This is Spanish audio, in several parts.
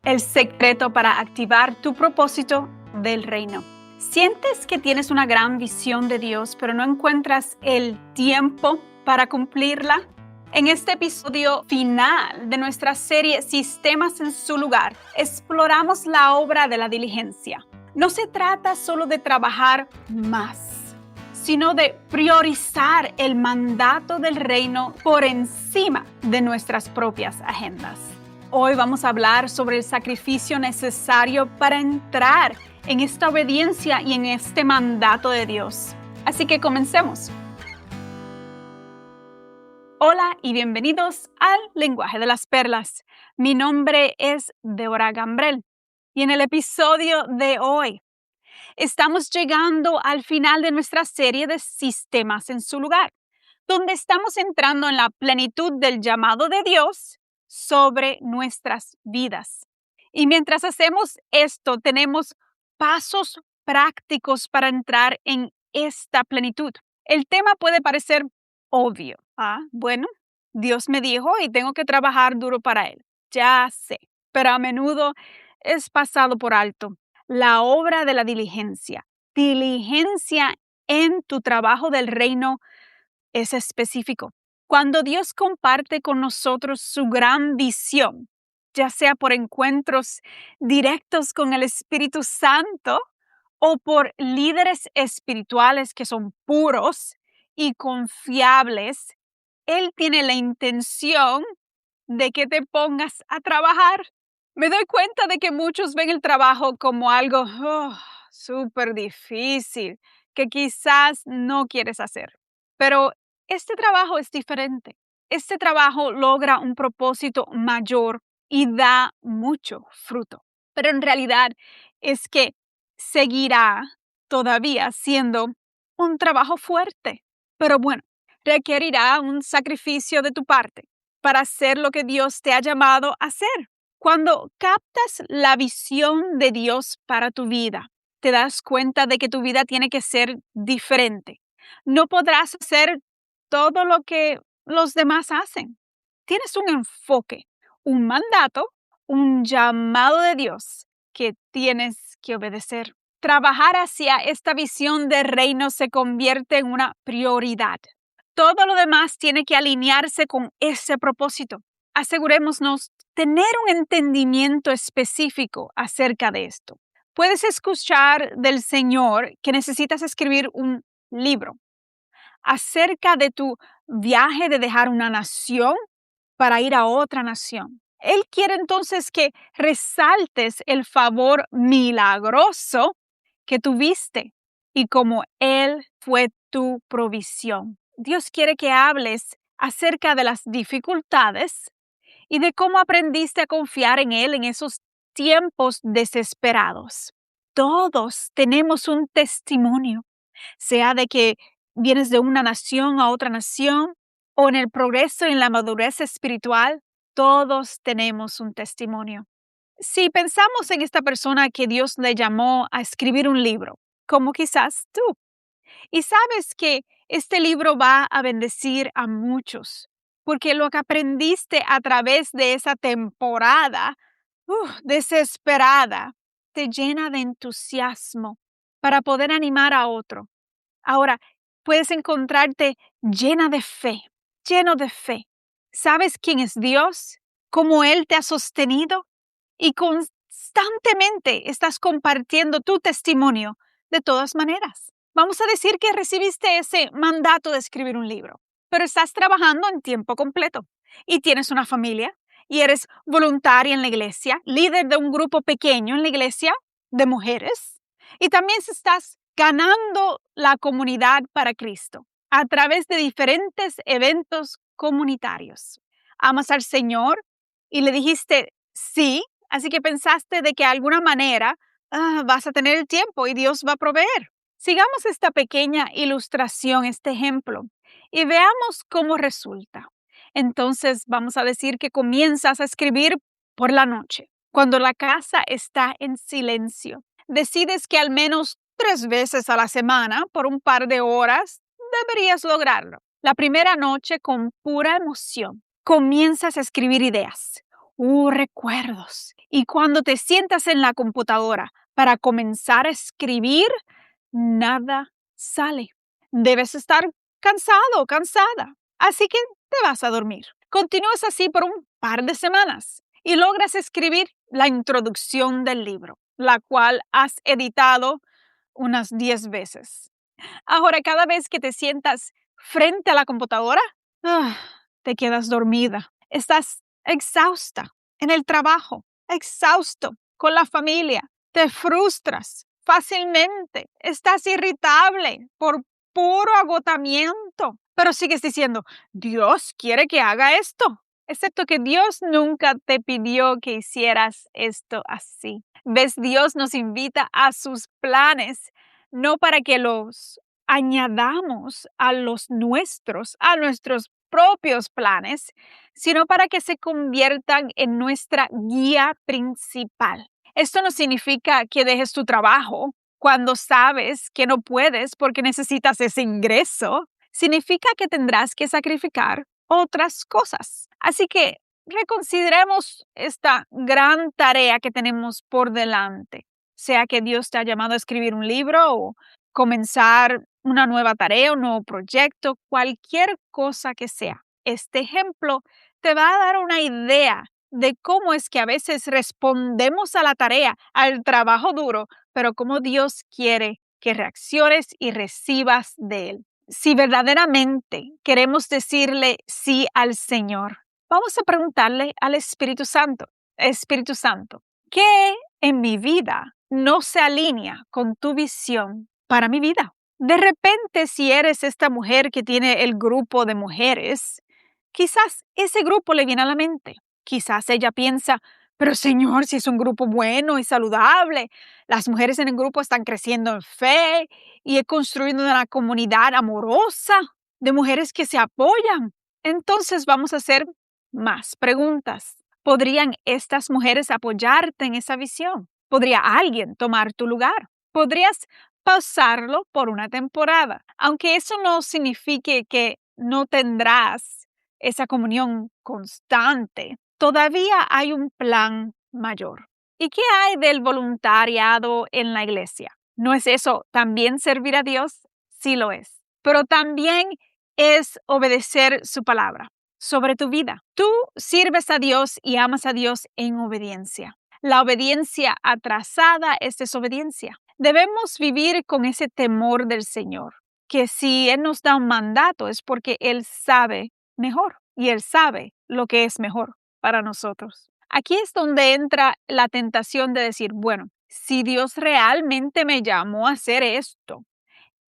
el secreto para activar tu propósito del reino. ¿Sientes que tienes una gran visión de Dios, pero no encuentras el tiempo para cumplirla? En este episodio final de nuestra serie Sistemas en su lugar, exploramos la obra de la diligencia. No se trata solo de trabajar más, sino de priorizar el mandato del reino por encima de nuestras propias agendas. Hoy vamos a hablar sobre el sacrificio necesario para entrar en esta obediencia y en este mandato de Dios. Así que comencemos. Hola y bienvenidos al Lenguaje de las Perlas. Mi nombre es Deborah Gambrell y en el episodio de hoy estamos llegando al final de nuestra serie de Sistemas en su lugar, donde estamos entrando en la plenitud del llamado de Dios sobre nuestras vidas. Y mientras hacemos esto, tenemos pasos prácticos para entrar en esta plenitud. El tema puede parecer obvio. Bueno, Dios me dijo y tengo que trabajar duro para Él. Ya sé, pero a menudo es pasado por alto. La obra de la diligencia. Diligencia en tu trabajo del reino es específico. Cuando Dios comparte con nosotros su gran visión, ya sea por encuentros directos con el Espíritu Santo o por líderes espirituales que son puros y confiables, Él tiene la intención de que te pongas a trabajar. Me doy cuenta de que muchos ven el trabajo como algo súper difícil, que quizás no quieres hacer. Pero este trabajo es diferente. Este trabajo logra un propósito mayor y da mucho fruto. Pero en realidad es que seguirá todavía siendo un trabajo fuerte. Pero bueno, requerirá un sacrificio de tu parte para hacer lo que Dios te ha llamado a hacer. Cuando captas la visión de Dios para tu vida, te das cuenta de que tu vida tiene que ser diferente. No podrás hacer todo lo que los demás hacen. Tienes un enfoque, un mandato, un llamado de Dios que tienes que obedecer. Trabajar hacia esta visión de reino se convierte en una prioridad. Todo lo demás tiene que alinearse con ese propósito. Asegurémonos tener un entendimiento específico acerca de esto. Puedes escuchar del Señor que necesitas escribir un libro acerca de tu viaje de dejar una nación para ir a otra nación. Él quiere entonces que resaltes el favor milagroso que tuviste y como Él fue tu provisión. Dios quiere que hables acerca de las dificultades y de cómo aprendiste a confiar en Él en esos tiempos desesperados. Todos tenemos un testimonio, sea de que vienes de una nación a otra nación o en el progreso y en la madurez espiritual, todos tenemos un testimonio. Si pensamos en esta persona que Dios le llamó a escribir un libro, como quizás tú, y sabes que este libro va a bendecir a muchos, porque lo que aprendiste a través de esa temporada desesperada te llena de entusiasmo para poder animar a otro. Ahora, puedes encontrarte llena de fe, lleno de fe. ¿Sabes quién es Dios? ¿Cómo Él te ha sostenido? Y constantemente estás compartiendo tu testimonio de todas maneras. Vamos a decir que recibiste ese mandato de escribir un libro, pero estás trabajando en tiempo completo y tienes una familia y eres voluntaria en la iglesia, líder de un grupo pequeño en la iglesia de mujeres y también estás ganando la comunidad para Cristo a través de diferentes eventos comunitarios. Amas al Señor y le dijiste sí, así que pensaste de que de alguna manera vas a tener el tiempo y Dios va a proveer. Sigamos esta pequeña ilustración, este ejemplo, y veamos cómo resulta. Entonces vamos a decir que comienzas a escribir por la noche, cuando la casa está en silencio. Decides que al menos 3 veces a la semana, por un par de horas, deberías lograrlo. La primera noche, con pura emoción, comienzas a escribir ideas, recuerdos Y cuando te sientas en la computadora para comenzar a escribir, nada sale. Debes estar cansado o cansada, así que te vas a dormir. Continúas así por un par de semanas y logras escribir la introducción del libro, la cual has editado unas 10 veces. Ahora, cada vez que te sientas frente a la computadora, ah, te quedas dormida. Estás exhausta en el trabajo, exhausto con la familia. Te frustras fácilmente. Estás irritable por puro agotamiento. Pero sigues diciendo, Dios quiere que haga esto. Excepto que Dios nunca te pidió que hicieras esto así. ¿Ves? Dios nos invita a sus planes, no para que los añadamos a nuestros propios planes, sino para que se conviertan en nuestra guía principal. Esto no significa que dejes tu trabajo cuando sabes que no puedes porque necesitas ese ingreso. Significa que tendrás que sacrificar otras cosas. Así que reconsideremos esta gran tarea que tenemos por delante, sea que Dios te ha llamado a escribir un libro o comenzar una nueva tarea, un nuevo proyecto, cualquier cosa que sea. Este ejemplo te va a dar una idea de cómo es que a veces respondemos a la tarea, al trabajo duro, pero cómo Dios quiere que reacciones y recibas de Él. Si verdaderamente queremos decirle sí al Señor, vamos a preguntarle al Espíritu Santo, ¿qué en mi vida no se alinea con tu visión para mi vida? De repente, si eres esta mujer que tiene el grupo de mujeres, quizás ese grupo le viene a la mente. Quizás ella piensa, pero Señor, si es un grupo bueno y saludable, las mujeres en el grupo están creciendo en fe y he construido una comunidad amorosa de mujeres que se apoyan. Entonces vamos a hacer más preguntas. ¿Podrían estas mujeres apoyarte en esa visión? ¿Podría alguien tomar tu lugar? ¿Podrías pausarlo por una temporada? Aunque eso no signifique que no tendrás esa comunión constante, todavía hay un plan mayor. ¿Y qué hay del voluntariado en la iglesia? ¿No es eso también servir a Dios? Sí lo es. Pero también es obedecer su palabra sobre tu vida. Tú sirves a Dios y amas a Dios en obediencia. La obediencia atrasada es desobediencia. Debemos vivir con ese temor del Señor, que si Él nos da un mandato es porque Él sabe mejor y Él sabe lo que es mejor para nosotros. Aquí es donde entra la tentación de decir, bueno, si Dios realmente me llamó a hacer esto,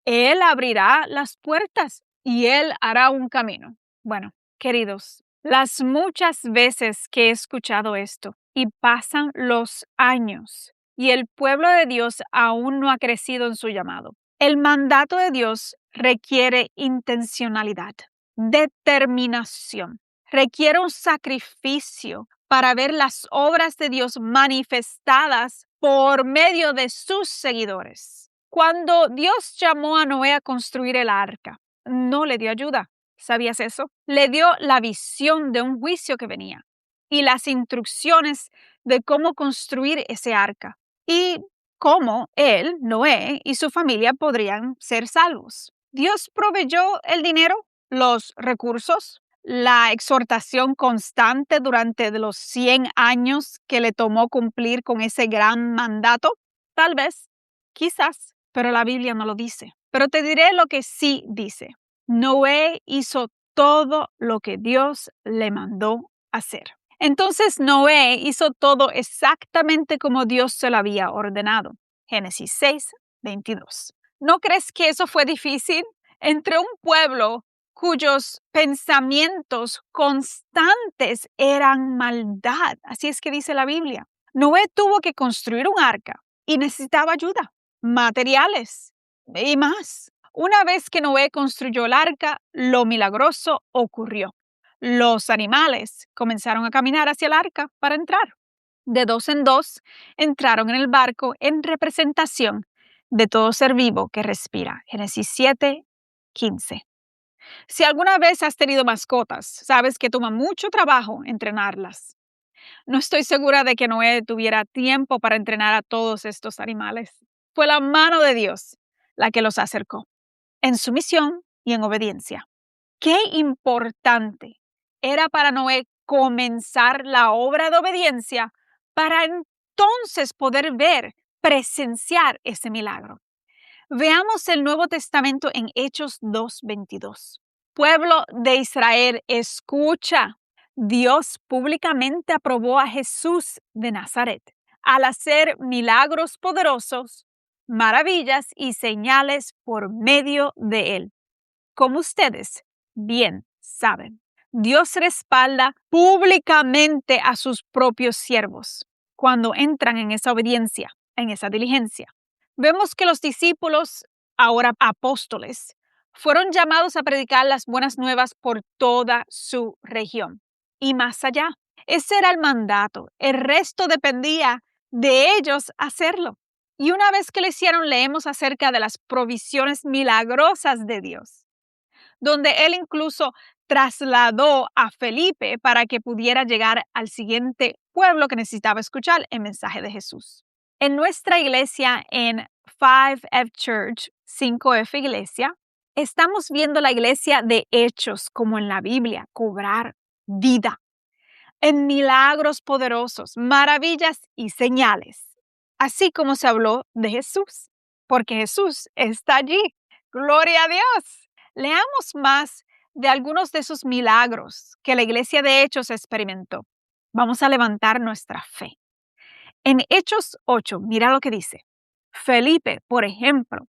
Él abrirá las puertas y Él hará un camino. Bueno, queridos, las muchas veces que he escuchado esto y pasan los años y el pueblo de Dios aún no ha crecido en su llamado. El mandato de Dios requiere intencionalidad, determinación, requiere un sacrificio para ver las obras de Dios manifestadas por medio de sus seguidores. Cuando Dios llamó a Noé a construir el arca, no le dio ayuda. ¿Sabías eso? Le dio la visión de un juicio que venía y las instrucciones de cómo construir ese arca y cómo él, Noé y su familia podrían ser salvos. Dios proveyó el dinero, los recursos, la exhortación constante durante los 100 años que le tomó cumplir con ese gran mandato. Tal vez, quizás, pero la Biblia no lo dice. Pero te diré lo que sí dice. Noé hizo todo lo que Dios le mandó hacer. Entonces Noé hizo todo exactamente como Dios se lo había ordenado. Génesis 6, 22. ¿No crees que eso fue difícil? Entre un pueblo cuyos pensamientos constantes eran maldad. Así es que dice la Biblia. Noé tuvo que construir un arca y necesitaba ayuda, materiales y más. Una vez que Noé construyó el arca, lo milagroso ocurrió. Los animales comenzaron a caminar hacia el arca para entrar. De dos en dos entraron en el barco en representación de todo ser vivo que respira. Génesis 7, 15. Si alguna vez has tenido mascotas, sabes que toma mucho trabajo entrenarlas. No estoy segura de que Noé tuviera tiempo para entrenar a todos estos animales. Fue la mano de Dios la que los acercó, en sumisión y en obediencia. Qué importante era para Noé comenzar la obra de obediencia para entonces poder ver, presenciar ese milagro. Veamos el Nuevo Testamento en Hechos 2:22. Pueblo de Israel, escucha. Dios públicamente aprobó a Jesús de Nazaret al hacer milagros poderosos, maravillas y señales por medio de él. Como ustedes bien saben, Dios respalda públicamente a sus propios siervos cuando entran en esa obediencia, en esa diligencia. Vemos que los discípulos, ahora apóstoles, fueron llamados a predicar las buenas nuevas por toda su región y más allá. Ese era el mandato. El resto dependía de ellos hacerlo. Y una vez que lo hicieron, leemos acerca de las provisiones milagrosas de Dios, donde él incluso trasladó a Felipe para que pudiera llegar al siguiente pueblo que necesitaba escuchar el mensaje de Jesús. En nuestra iglesia, en 5F Church, 5F Iglesia, estamos viendo la iglesia de hechos, como en la Biblia, cobrar vida, en milagros poderosos, maravillas y señales, así como se habló de Jesús, porque Jesús está allí. ¡Gloria a Dios! Leamos más de algunos de esos milagros que la iglesia de Hechos experimentó. Vamos a levantar nuestra fe. En Hechos 8, mira lo que dice. Felipe, por ejemplo,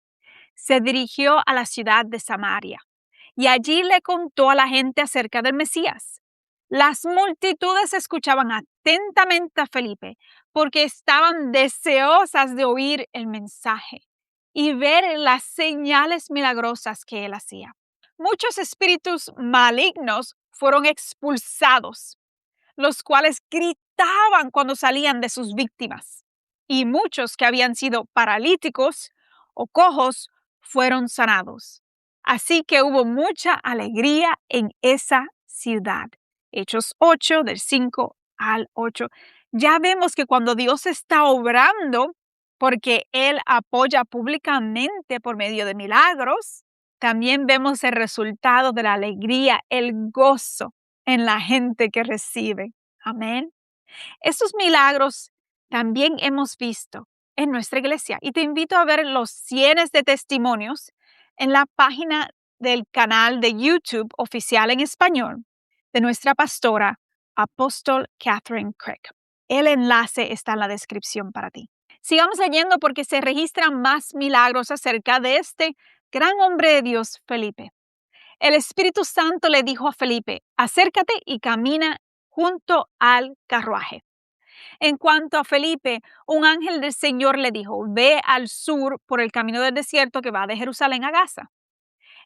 se dirigió a la ciudad de Samaria y allí le contó a la gente acerca del Mesías. Las multitudes escuchaban atentamente a Felipe porque estaban deseosas de oír el mensaje y ver las señales milagrosas que él hacía. Muchos espíritus malignos fueron expulsados, los cuales gritaban cuando salían de sus víctimas. Y muchos que habían sido paralíticos o cojos fueron sanados. Así que hubo mucha alegría en esa ciudad. Hechos 8, del 5 al 8. Ya vemos que cuando Dios está obrando, porque Él apoya públicamente por medio de milagros, también vemos el resultado de la alegría, el gozo en la gente que recibe. Amén. Estos milagros también hemos visto en nuestra iglesia y te invito a ver los cientos de testimonios en la página del canal de YouTube oficial en español de nuestra pastora, Apóstol Catherine Craig. El enlace está en la descripción para ti. Sigamos leyendo porque se registran más milagros acerca de este gran hombre de Dios, Felipe. El Espíritu Santo le dijo a Felipe, acércate y camina junto al carruaje. En cuanto a Felipe, un ángel del Señor le dijo, ve al sur por el camino del desierto que va de Jerusalén a Gaza.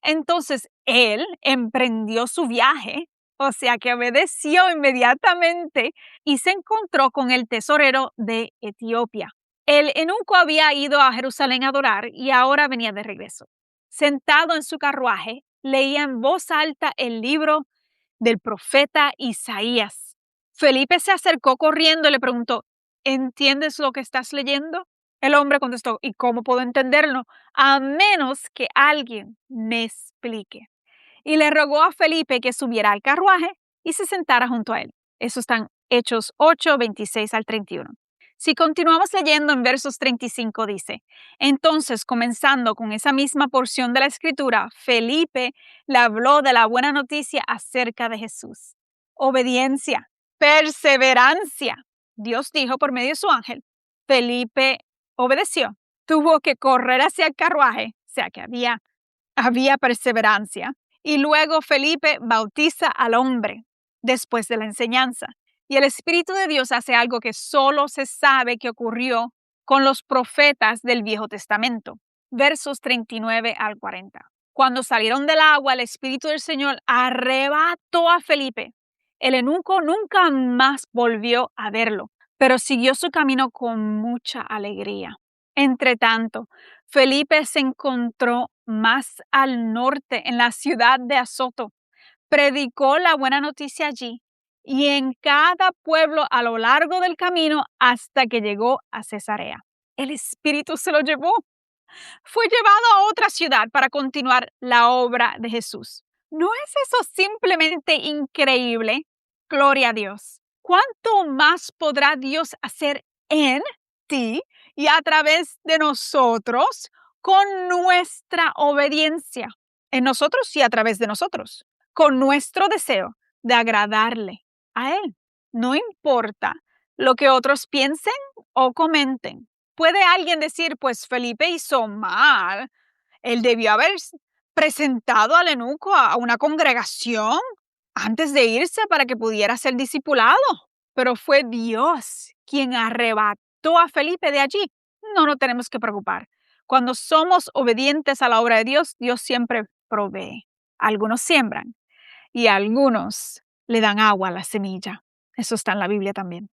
Entonces él emprendió su viaje, o sea que obedeció inmediatamente y se encontró con el tesorero de Etiopía. El eunuco había ido a Jerusalén a adorar y ahora venía de regreso. Sentado en su carruaje, leía en voz alta el libro del profeta Isaías. Felipe se acercó corriendo y le preguntó, ¿entiendes lo que estás leyendo? El hombre contestó, ¿y cómo puedo entenderlo? A menos que alguien me explique. Y le rogó a Felipe que subiera al carruaje y se sentara junto a él. Eso está en Hechos 8, 26 al 31. Si continuamos leyendo en versos 35 dice, entonces comenzando con esa misma porción de la escritura, Felipe le habló de la buena noticia acerca de Jesús. Obediencia, perseverancia. Dios dijo por medio de su ángel, Felipe obedeció. Tuvo que correr hacia el carruaje, o sea que había perseverancia. Y luego Felipe bautiza al hombre después de la enseñanza. Y el Espíritu de Dios hace algo que solo se sabe que ocurrió con los profetas del Viejo Testamento. Versos 39 al 40. Cuando salieron del agua, el Espíritu del Señor arrebató a Felipe. El eunuco nunca más volvió a verlo, pero siguió su camino con mucha alegría. Entre tanto, Felipe se encontró más al norte, en la ciudad de Azoto. Predicó la buena noticia allí y en cada pueblo a lo largo del camino hasta que llegó a Cesarea. El Espíritu se lo llevó. Fue llevado a otra ciudad para continuar la obra de Jesús. ¿No es eso simplemente increíble? Gloria a Dios. ¿Cuánto más podrá Dios hacer en ti y a través de nosotros con nuestra obediencia? En nosotros y a través de nosotros, con nuestro deseo de agradarle a Él. No importa lo que otros piensen o comenten. Puede alguien decir, pues Felipe hizo mal, él debió haber presentado al eunuco a una congregación antes de irse para que pudiera ser discipulado. Pero fue Dios quien arrebató a Felipe de allí. No nos tenemos que preocupar. Cuando somos obedientes a la obra de Dios, Dios siempre provee. Algunos siembran y algunos le dan agua a la semilla. Eso está en la Biblia también.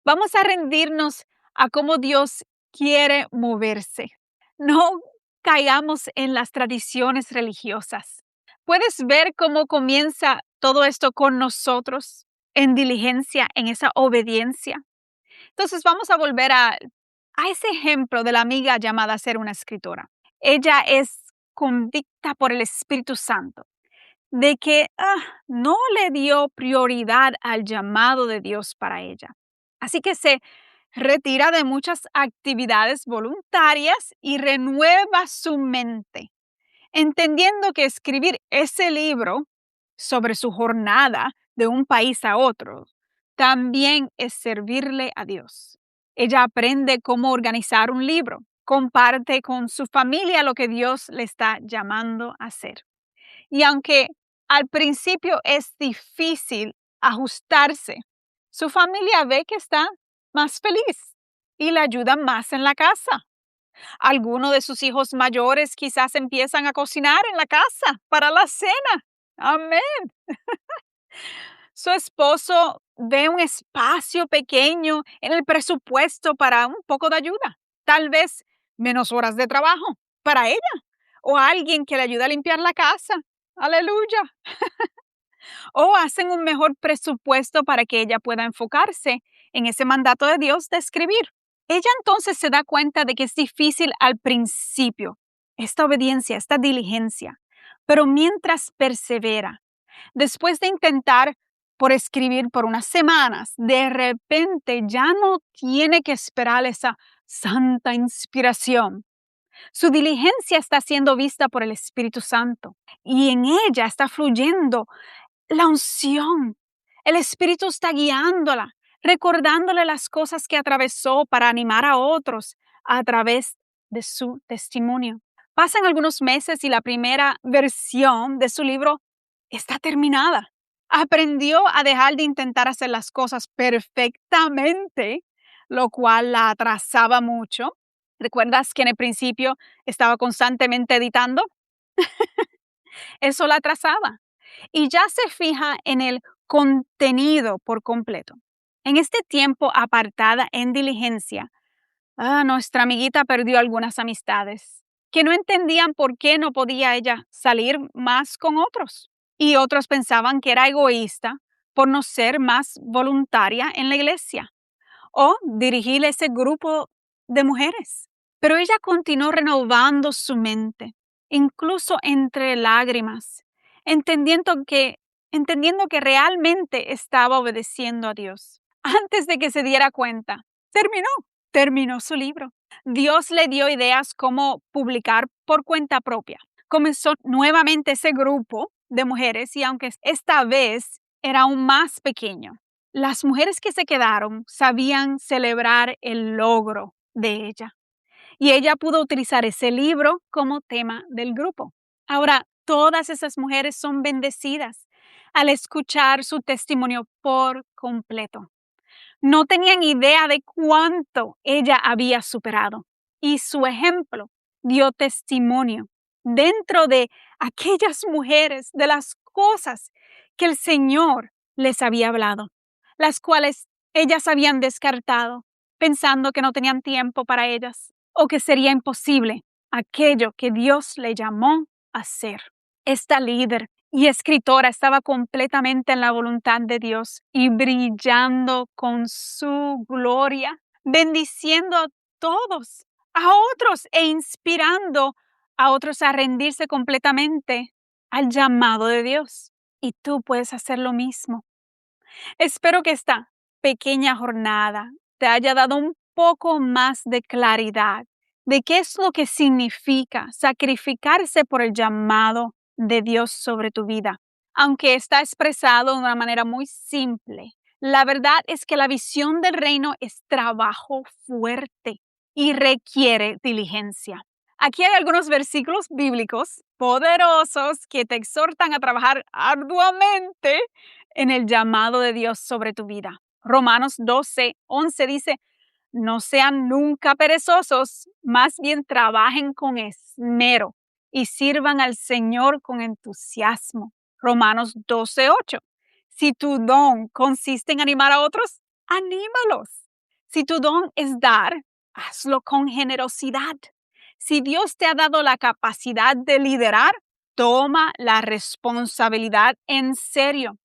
Vamos a rendirnos a cómo Dios quiere moverse. No caigamos en las tradiciones religiosas. ¿Puedes ver cómo comienza todo esto con nosotros en diligencia, en esa obediencia? Entonces vamos a volver a ese ejemplo de la amiga llamada a ser una escritora. Ella es convicta por el Espíritu Santo de que no le dio prioridad al llamado de Dios para ella. Así que se retira de muchas actividades voluntarias y renueva su mente, entendiendo que escribir ese libro sobre su jornada de un país a otro también es servirle a Dios. Ella aprende cómo organizar un libro, comparte con su familia lo que Dios le está llamando a hacer. Y aunque al principio es difícil ajustarse, su familia ve que está más feliz y le ayudan más en la casa. Algunos de sus hijos mayores quizás empiezan a cocinar en la casa para la cena. Amén. Su esposo ve un espacio pequeño en el presupuesto para un poco de ayuda. Tal vez menos horas de trabajo para ella o alguien que le ayude a limpiar la casa. Aleluya. O hacen un mejor presupuesto para que ella pueda enfocarse en ese mandato de Dios de escribir. Ella entonces se da cuenta de que es difícil al principio, esta obediencia, esta diligencia, pero mientras persevera, después de intentar por escribir por unas semanas, de repente ya no tiene que esperar esa santa inspiración. Su diligencia está siendo vista por el Espíritu Santo y en ella está fluyendo la unción. El Espíritu está guiándola, recordándole las cosas que atravesó para animar a otros a través de su testimonio. Pasan algunos meses y la primera versión de su libro está terminada. Aprendió a dejar de intentar hacer las cosas perfectamente, lo cual la atrasaba mucho. ¿Recuerdas que en el principio estaba constantemente editando? Eso la atrasaba. Y ya se fija en el contenido por completo. En este tiempo apartada en diligencia, nuestra amiguita perdió algunas amistades que no entendían por qué no podía ella salir más con otros. Y otros pensaban que era egoísta por no ser más voluntaria en la iglesia o dirigir ese grupo de mujeres. Pero ella continuó renovando su mente, incluso entre lágrimas, entendiendo que realmente estaba obedeciendo a Dios. Antes de que se diera cuenta, terminó su libro. Dios le dio ideas cómo publicar por cuenta propia. Comenzó nuevamente ese grupo de mujeres y aunque esta vez era aún más pequeño, las mujeres que se quedaron sabían celebrar el logro de ella y ella pudo utilizar ese libro como tema del grupo. Ahora, todas esas mujeres son bendecidas al escuchar su testimonio por completo. No tenían idea de cuánto ella había superado y su ejemplo dio testimonio dentro de aquellas mujeres de las cosas que el Señor les había hablado, las cuales ellas habían descartado pensando que no tenían tiempo para ellas o que sería imposible aquello que Dios le llamó a hacer. Esta líder y escritora, estaba completamente en la voluntad de Dios y brillando con su gloria, bendiciendo a todos, a otros e inspirando a otros a rendirse completamente al llamado de Dios. Y tú puedes hacer lo mismo. Espero que esta pequeña jornada te haya dado un poco más de claridad de qué es lo que significa sacrificarse por el llamado de Dios sobre tu vida. Aunque está expresado de una manera muy simple, la verdad es que la visión del reino es trabajo fuerte y requiere diligencia. Aquí hay algunos versículos bíblicos poderosos que te exhortan a trabajar arduamente en el llamado de Dios sobre tu vida. Romanos 12:11 dice: no sean nunca perezosos, más bien trabajen con esmero y sirvan al Señor con entusiasmo. Romanos 12:8. Si tu don consiste en animar a otros, anímalos. Si tu don es dar, hazlo con generosidad. Si Dios te ha dado la capacidad de liderar, toma la responsabilidad en serio.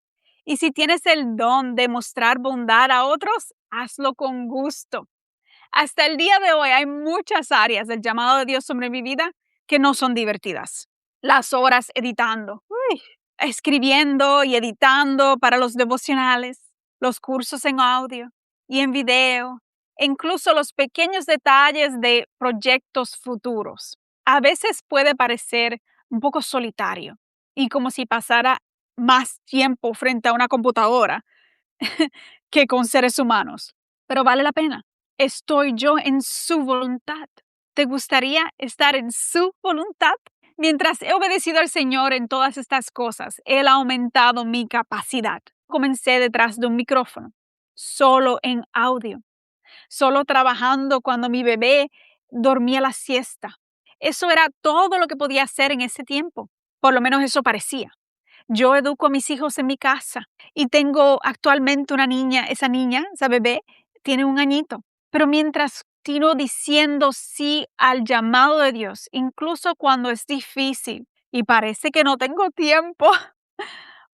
Y si tienes el don de mostrar bondad a otros, hazlo con gusto. Hasta el día de hoy hay muchas áreas del llamado de Dios sobre mi vida que no son divertidas. Las horas editando, escribiendo y editando para los devocionales, los cursos en audio y en video, e incluso los pequeños detalles de proyectos futuros. A veces puede parecer un poco solitario y como si pasara más tiempo frente a una computadora que con seres humanos, pero vale la pena. Estoy yo en su voluntad. ¿Te gustaría estar en su voluntad? Mientras he obedecido al Señor en todas estas cosas, Él ha aumentado mi capacidad. Comencé detrás de un micrófono, solo en audio, solo trabajando cuando mi bebé dormía la siesta. Eso era todo lo que podía hacer en ese tiempo. Por lo menos eso parecía. Yo educo a mis hijos en mi casa y tengo actualmente una niña, esa bebé, tiene 1 añito. Pero mientras continúo diciendo sí al llamado de Dios, incluso cuando es difícil y parece que no tengo tiempo,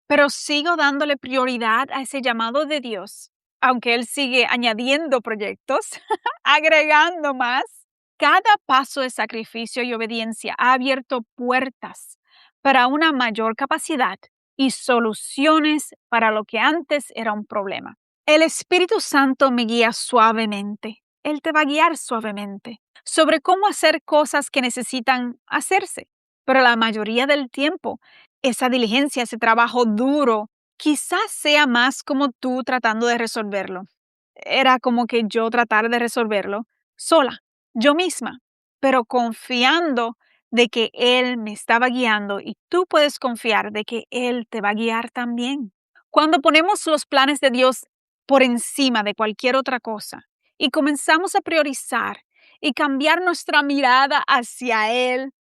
pero sigo dándole prioridad a ese llamado de Dios, aunque Él sigue añadiendo proyectos, agregando más. Cada paso de sacrificio y obediencia ha abierto puertas para una mayor capacidad y soluciones para lo que antes era un problema. El Espíritu Santo me guía suavemente. Él te va a guiar suavemente sobre cómo hacer cosas que necesitan hacerse. Pero la mayoría del tiempo, esa diligencia, ese trabajo duro, quizás sea más como tú tratando de resolverlo. Era como que yo tratar de resolverlo sola, yo misma, pero confiando de que Él me estaba guiando y tú puedes confiar de que Él te va a guiar también. Cuando ponemos los planes de Dios por encima de cualquier otra cosa y comenzamos a priorizar y cambiar nuestra mirada hacia Él,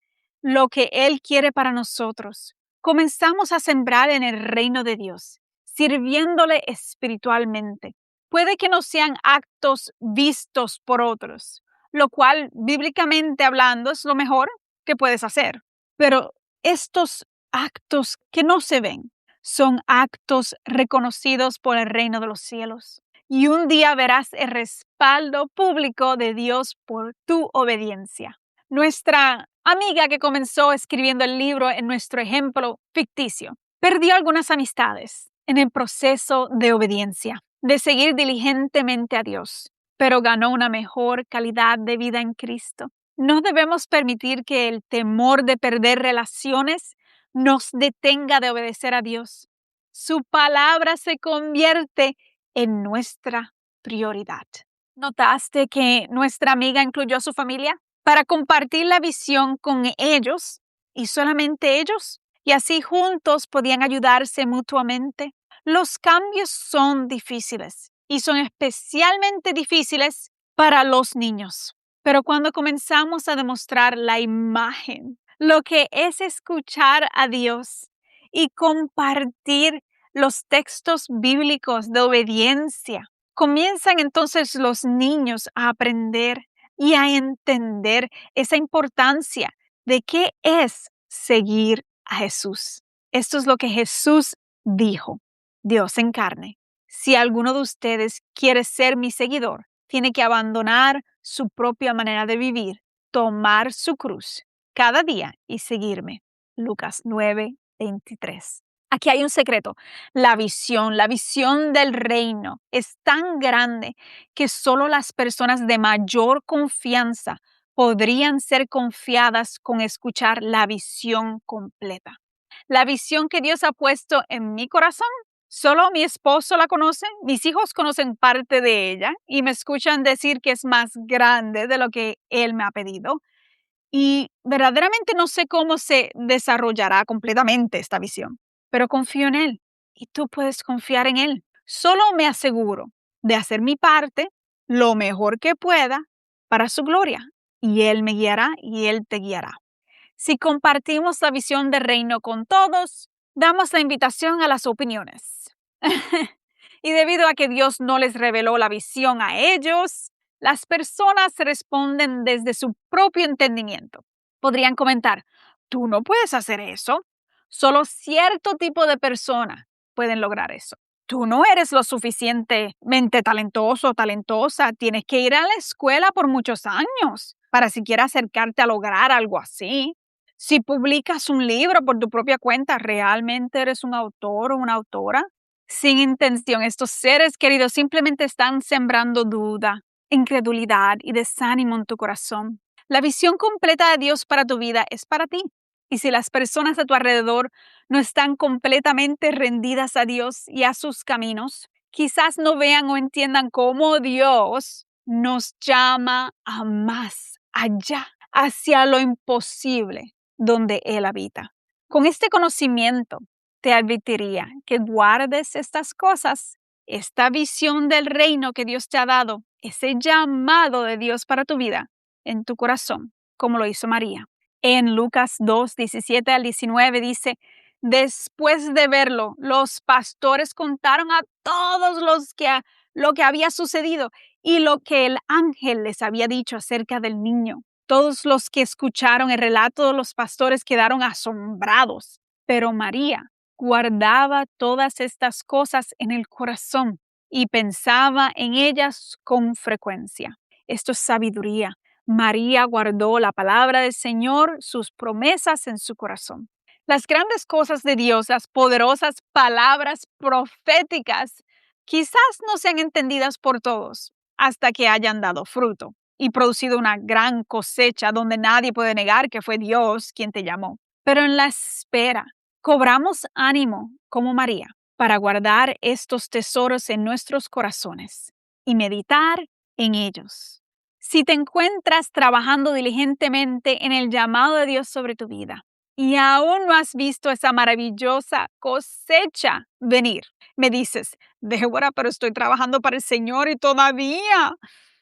lo que Él quiere para nosotros, comenzamos a sembrar en el reino de Dios, sirviéndole espiritualmente. Puede que no sean actos vistos por otros, lo cual bíblicamente hablando es lo mejor que puedes hacer. Pero estos actos que no se ven son actos reconocidos por el reino de los cielos. Y un día verás el respaldo público de Dios por tu obediencia. Nuestra amiga que comenzó escribiendo el libro en nuestro ejemplo ficticio perdió algunas amistades en el proceso de obediencia, de seguir diligentemente a Dios, pero ganó una mejor calidad de vida en Cristo. No debemos permitir que el temor de perder relaciones nos detenga de obedecer a Dios. Su palabra se convierte en nuestra prioridad. ¿Notaste que nuestra amiga incluyó a su familia para compartir la visión con ellos y solamente ellos? Y así juntos podían ayudarse mutuamente. Los cambios son difíciles y son especialmente difíciles para los niños. Pero cuando comenzamos a demostrar la imagen, lo que es escuchar a Dios y compartir los textos bíblicos de obediencia, comienzan entonces los niños a aprender y a entender esa importancia de qué es seguir a Jesús. Esto es lo que Jesús dijo, Dios en carne. Si alguno de ustedes quiere ser mi seguidor, tiene que abandonar su propia manera de vivir, tomar su cruz cada día y seguirme. Lucas 9:23. Aquí hay un secreto. La visión del reino es tan grande que solo las personas de mayor confianza podrían ser confiadas con escuchar la visión completa. La visión que Dios ha puesto en mi corazón, solo mi esposo la conoce, mis hijos conocen parte de ella y me escuchan decir que es más grande de lo que Él me ha pedido. Y verdaderamente no sé cómo se desarrollará completamente esta visión, pero confío en Él y tú puedes confiar en Él. Solo me aseguro de hacer mi parte lo mejor que pueda para su gloria y Él me guiará y Él te guiará. Si compartimos la visión del reino con todos, damos la invitación a las opiniones. Y debido a que Dios no les reveló la visión a ellos, las personas responden desde su propio entendimiento. Podrían comentar, tú no puedes hacer eso. Solo cierto tipo de persona pueden lograr eso. Tú no eres lo suficientemente talentoso o talentosa. Tienes que ir a la escuela por muchos años para siquiera acercarte a lograr algo así. Si publicas un libro por tu propia cuenta, ¿realmente eres un autor o una autora? Sin intención, estos seres queridos simplemente están sembrando duda, incredulidad y desánimo en tu corazón. La visión completa de Dios para tu vida es para ti. Y si las personas a tu alrededor no están completamente rendidas a Dios y a sus caminos, quizás no vean o entiendan cómo Dios nos llama a más allá, hacia lo imposible donde Él habita. Con este conocimiento, te advertiría que guardes estas cosas, esta visión del reino que Dios te ha dado, ese llamado de Dios para tu vida en tu corazón, como lo hizo María. En Lucas 2:17-19 dice, después de verlo, los pastores contaron a todos lo que había sucedido y lo que el ángel les había dicho acerca del niño. Todos los que escucharon el relato de los pastores quedaron asombrados, pero María guardaba todas estas cosas en el corazón y pensaba en ellas con frecuencia. Esto es sabiduría. María guardó la palabra del Señor, sus promesas en su corazón. Las grandes cosas de Dios, las poderosas palabras proféticas, quizás no sean entendidas por todos hasta que hayan dado fruto y producido una gran cosecha donde nadie puede negar que fue Dios quien te llamó. Pero en la espera, cobramos ánimo como María para guardar estos tesoros en nuestros corazones y meditar en ellos. Si te encuentras trabajando diligentemente en el llamado de Dios sobre tu vida y aún no has visto esa maravillosa cosecha venir, me dices, Débora, pero estoy trabajando para el Señor y todavía.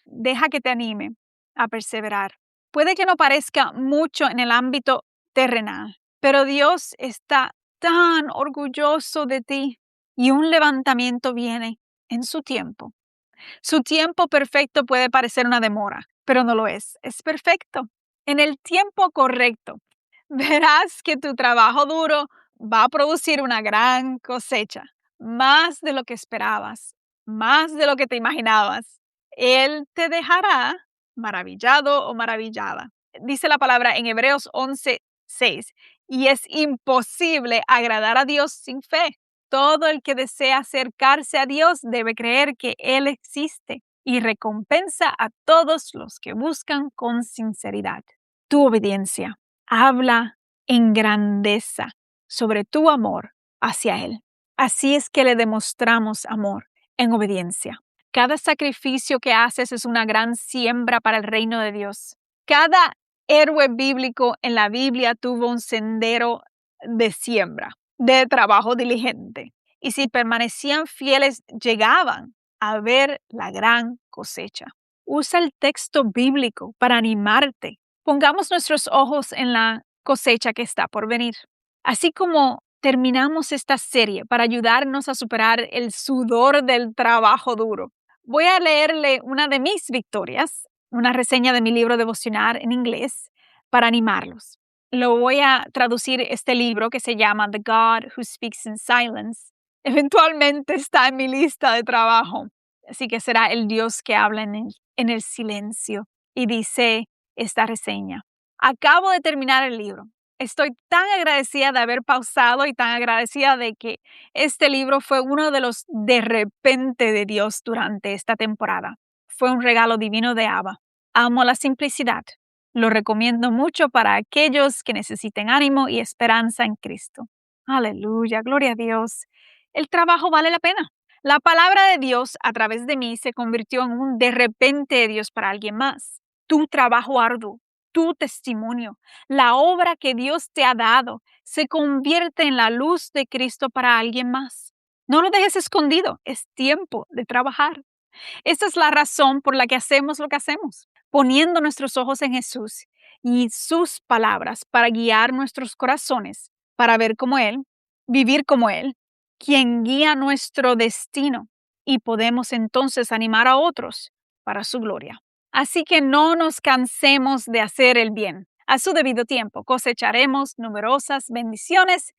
Deja que te anime a perseverar. Puede que no parezca mucho en el ámbito terrenal, pero Dios está tan orgulloso de ti y un levantamiento viene en su tiempo. Su tiempo perfecto puede parecer una demora, pero no lo es. Es perfecto. En el tiempo correcto, verás que tu trabajo duro va a producir una gran cosecha, más de lo que esperabas, más de lo que te imaginabas. Él te dejará maravillado o maravillada. Dice la palabra en Hebreos 11:6, y es imposible agradar a Dios sin fe. Todo el que desea acercarse a Dios debe creer que Él existe y recompensa a todos los que buscan con sinceridad. Tu obediencia habla en grandeza sobre tu amor hacia Él. Así es que le demostramos amor en obediencia. Cada sacrificio que haces es una gran siembra para el reino de Dios. Cada héroe bíblico en la Biblia tuvo un sendero de siembra, de trabajo diligente. Y si permanecían fieles, llegaban a ver la gran cosecha. Usa el texto bíblico para animarte. Pongamos nuestros ojos en la cosecha que está por venir. Así como terminamos esta serie para ayudarnos a superar el sudor del trabajo duro, voy a leerle una de mis victorias, una reseña de mi libro devocional en inglés, para animarlos. lo voy a traducir este libro que se llama The God Who Speaks in Silence. Eventualmente está en mi lista de trabajo. Así que será el Dios que habla en el silencio. Y dice esta reseña. Acabo de terminar el libro. Estoy tan agradecida de haber pausado y tan agradecida de que este libro fue uno de los de repente de Dios durante esta temporada. Fue un regalo divino de Abba. Amo la simplicidad. Lo recomiendo mucho para aquellos que necesiten ánimo y esperanza en Cristo. Aleluya, gloria a Dios. El trabajo vale la pena. La palabra de Dios a través de mí se convirtió en un de repente de Dios para alguien más. Tu trabajo arduo, tu testimonio, la obra que Dios te ha dado, se convierte en la luz de Cristo para alguien más. No lo dejes escondido, es tiempo de trabajar. Esta es la razón por la que hacemos lo que hacemos, poniendo nuestros ojos en Jesús y sus palabras para guiar nuestros corazones, para ver como Él, vivir como Él, quien guía nuestro destino y podemos entonces animar a otros para su gloria. Así que no nos cansemos de hacer el bien. A su debido tiempo cosecharemos numerosas bendiciones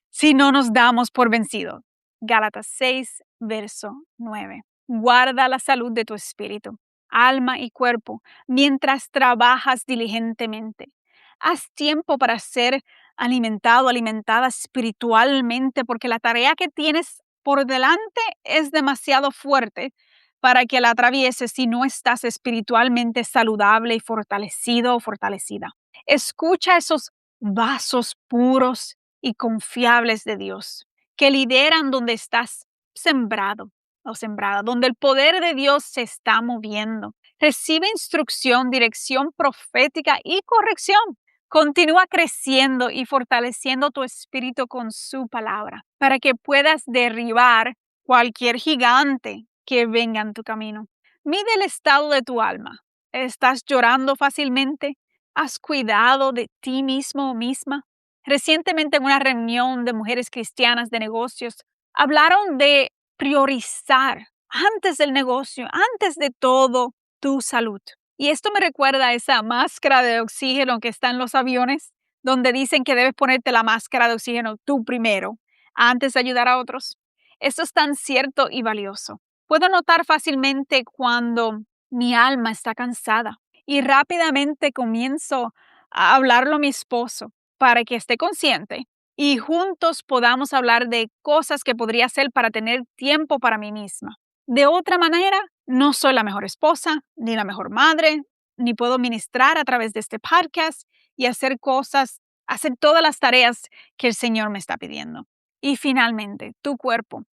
si no nos damos por vencidos. Gálatas 6, verso 9. Guarda la salud de tu espíritu, alma y cuerpo mientras trabajas diligentemente. Haz tiempo para ser alimentado, alimentada espiritualmente, porque la tarea que tienes por delante es demasiado fuerte para que la atravieses si no estás espiritualmente saludable y fortalecido o fortalecida. Escucha esos vasos puros y confiables de Dios que lideran donde estás sembrado o sembrada, donde el poder de Dios se está moviendo. Recibe instrucción, dirección profética y corrección. Continúa creciendo y fortaleciendo tu espíritu con su palabra para que puedas derribar cualquier gigante que venga en tu camino. Mide el estado de tu alma. ¿Estás llorando fácilmente? ¿Has cuidado de ti mismo o misma? Recientemente en una reunión de mujeres cristianas de negocios, hablaron de priorizar antes del negocio, antes de todo, tu salud. Y esto me recuerda a esa máscara de oxígeno que está en los aviones, donde dicen que debes ponerte la máscara de oxígeno tú primero, antes de ayudar a otros. Esto es tan cierto y valioso. Puedo notar fácilmente cuando mi alma está cansada y rápidamente comienzo a hablarlo a mi esposo para que esté consciente y juntos podamos hablar de cosas que podría hacer para tener tiempo para mí misma. De otra manera, no soy la mejor esposa, ni la mejor madre, ni puedo ministrar a través de este podcast y hacer cosas, hacer todas las tareas que el Señor me está pidiendo. Y finalmente, tu cuerpo.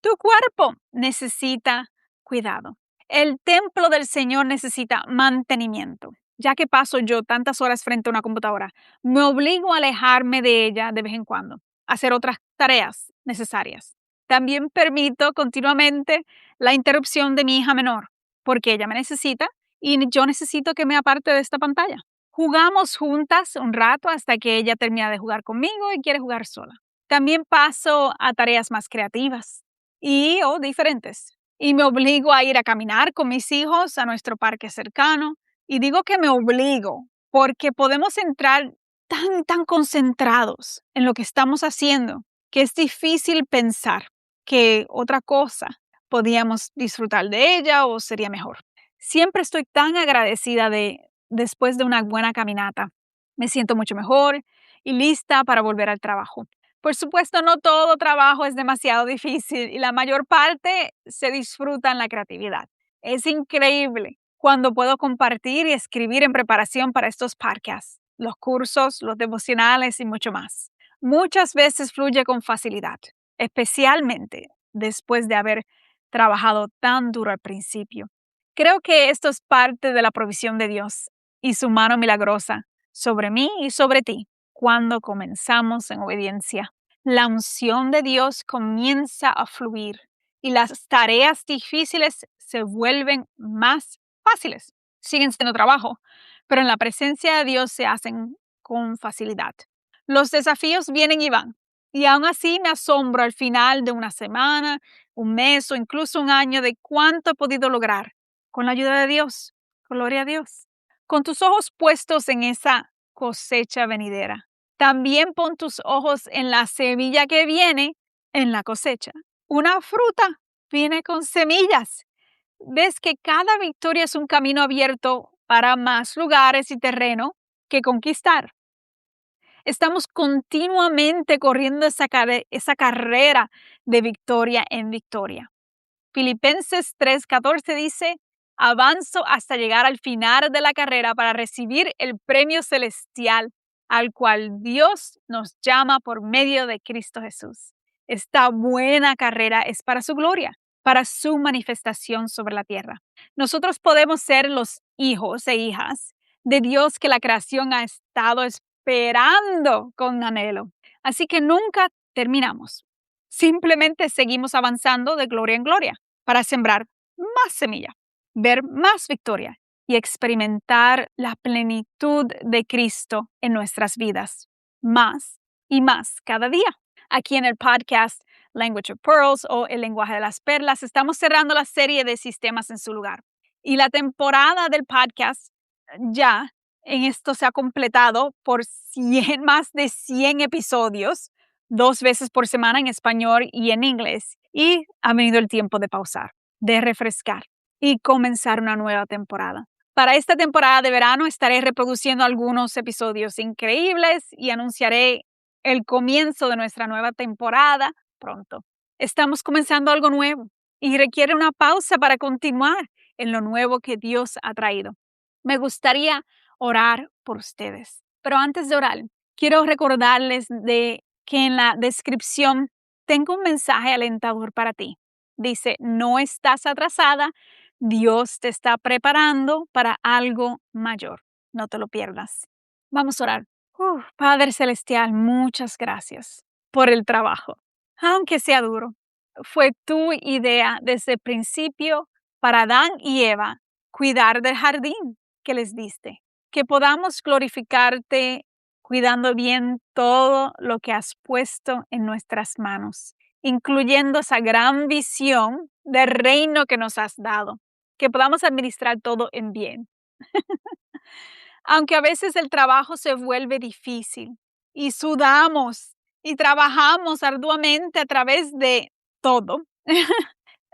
Tu cuerpo necesita cuidado. El templo del Señor necesita mantenimiento. Ya que paso yo tantas horas frente a una computadora, me obligo a alejarme de ella de vez en cuando, a hacer otras tareas necesarias. También permito continuamente la interrupción de mi hija menor, porque ella me necesita y yo necesito que me aparte de esta pantalla. Jugamos juntas un rato hasta que ella termina de jugar conmigo y quiere jugar sola. También paso a tareas más creativas o diferentes. Y me obligo a ir a caminar con mis hijos a nuestro parque cercano. Y digo que me obligo porque podemos entrar tan concentrados en lo que estamos haciendo que es difícil pensar que otra cosa podíamos disfrutar de ella o sería mejor. Siempre estoy tan agradecida después de una buena caminata. Me siento mucho mejor y lista para volver al trabajo. Por supuesto, no todo trabajo es demasiado difícil y la mayor parte se disfruta en la creatividad. Es increíble cuando puedo compartir y escribir en preparación para estos podcasts, los cursos, los devocionales y mucho más. Muchas veces fluye con facilidad, especialmente después de haber trabajado tan duro al principio. Creo que esto es parte de la provisión de Dios y su mano milagrosa sobre mí y sobre ti cuando comenzamos en obediencia. La unción de Dios comienza a fluir y las tareas difíciles se vuelven más fáciles. Siguen siendo trabajo, pero en la presencia de Dios se hacen con facilidad. Los desafíos vienen y van, y aún así me asombro al final de una semana, un mes o incluso un año de cuánto he podido lograr con la ayuda de Dios. Gloria a Dios. Con tus ojos puestos en esa cosecha venidera. También pon tus ojos en la semilla que viene en la cosecha. Una fruta viene con semillas. Ves que cada victoria es un camino abierto para más lugares y terreno que conquistar. Estamos continuamente corriendo esa carrera de victoria en victoria. Filipenses 3:14 dice, avanzo hasta llegar al final de la carrera para recibir el premio celestial al cual Dios nos llama por medio de Cristo Jesús. Esta buena carrera es para su gloria, para su manifestación sobre la tierra. Nosotros podemos ser los hijos e hijas de Dios que la creación ha estado esperando con anhelo. Así que nunca terminamos. Simplemente seguimos avanzando de gloria en gloria para sembrar más semilla, ver más victoria y experimentar la plenitud de Cristo en nuestras vidas, más y más cada día. Aquí en el podcast Language of Pearls o El lenguaje de las perlas estamos cerrando la serie de sistemas en su lugar. Y la temporada del podcast ya en esto se ha completado por más de 100 episodios, 2 veces por semana en español y en inglés. Y ha venido el tiempo de pausar, de refrescar y comenzar una nueva temporada. Para esta temporada de verano estaré reproduciendo algunos episodios increíbles y anunciaré el comienzo de nuestra nueva temporada pronto. Estamos comenzando algo nuevo y requiere una pausa para continuar en lo nuevo que Dios ha traído. Me gustaría orar por ustedes, pero antes de orar, quiero recordarles de que en la descripción tengo un mensaje alentador para ti. Dice, no estás atrasada, Dios te está preparando para algo mayor. No te lo pierdas. Vamos a orar. Padre Celestial, muchas gracias por el trabajo. Aunque sea duro, fue tu idea desde el principio para Adán y Eva cuidar del jardín que les diste. Que podamos glorificarte cuidando bien todo lo que has puesto en nuestras manos, incluyendo esa gran visión del reino que nos has dado. Que podamos administrar todo en bien. Aunque a veces el trabajo se vuelve difícil y sudamos y trabajamos arduamente a través de todo,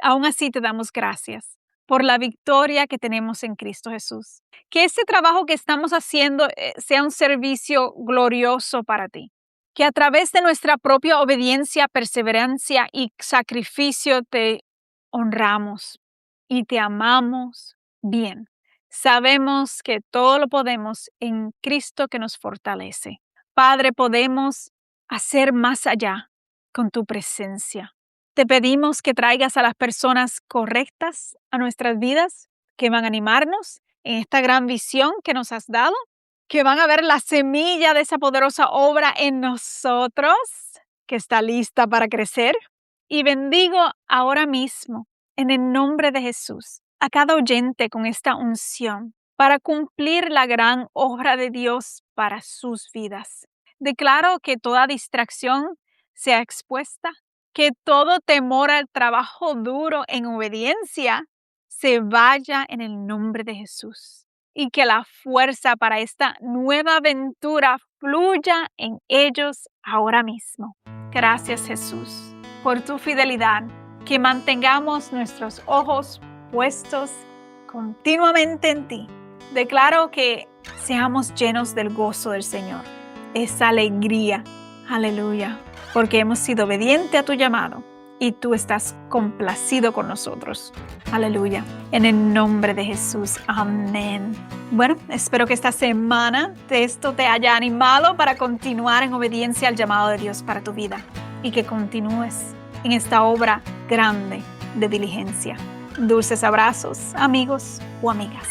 aún así te damos gracias por la victoria que tenemos en Cristo Jesús. Que ese trabajo que estamos haciendo sea un servicio glorioso para ti. Que a través de nuestra propia obediencia, perseverancia y sacrificio te honramos y te amamos bien. Sabemos que todo lo podemos en Cristo que nos fortalece. Padre, podemos hacer más allá con tu presencia. Te pedimos que traigas a las personas correctas a nuestras vidas, que van a animarnos en esta gran visión que nos has dado, que van a ver la semilla de esa poderosa obra en nosotros, que está lista para crecer. Y bendigo ahora mismo, en el nombre de Jesús, a cada oyente con esta unción para cumplir la gran obra de Dios para sus vidas. Declaro que toda distracción sea expuesta, que todo temor al trabajo duro en obediencia se vaya en el nombre de Jesús y que la fuerza para esta nueva aventura fluya en ellos ahora mismo. Gracias, Jesús, por tu fidelidad, que mantengamos nuestros ojos puestos continuamente en ti. Declaro que seamos llenos del gozo del Señor, esa alegría, aleluya, porque hemos sido obedientes a tu llamado y tú estás complacido con nosotros. Aleluya. En el nombre de Jesús. Amén. Bueno, espero que esta semana esto te haya animado para continuar en obediencia al llamado de Dios para tu vida y que continúes en esta obra grande de diligencia. Dulces abrazos, amigos o amigas.